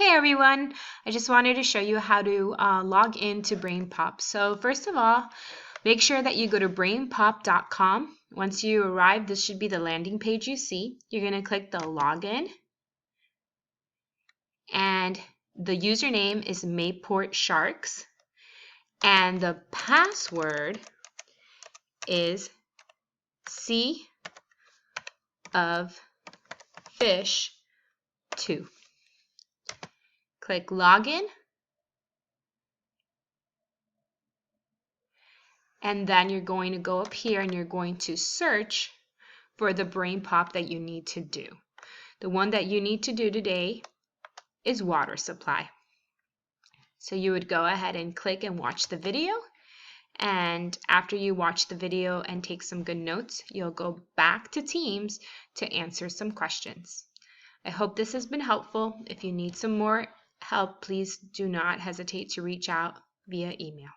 Hey everyone, I just wanted to show you how to log into BrainPOP. So first of all, make sure that you go to brainpop.com. Once you arrive, this should be the landing page you see. You're going to click the login and the username is Mayport Sharks and the password is C of fish 2. Click login. And then you're going to go up here and you're going to search for the BrainPOP that you need to do. The one that you need to do today is water supply. So you would go ahead and click and watch the video. And after you watch the video and take some good notes, you'll go back to Teams to answer some questions. I hope this has been helpful. If you need some more help, please do not hesitate to reach out via email.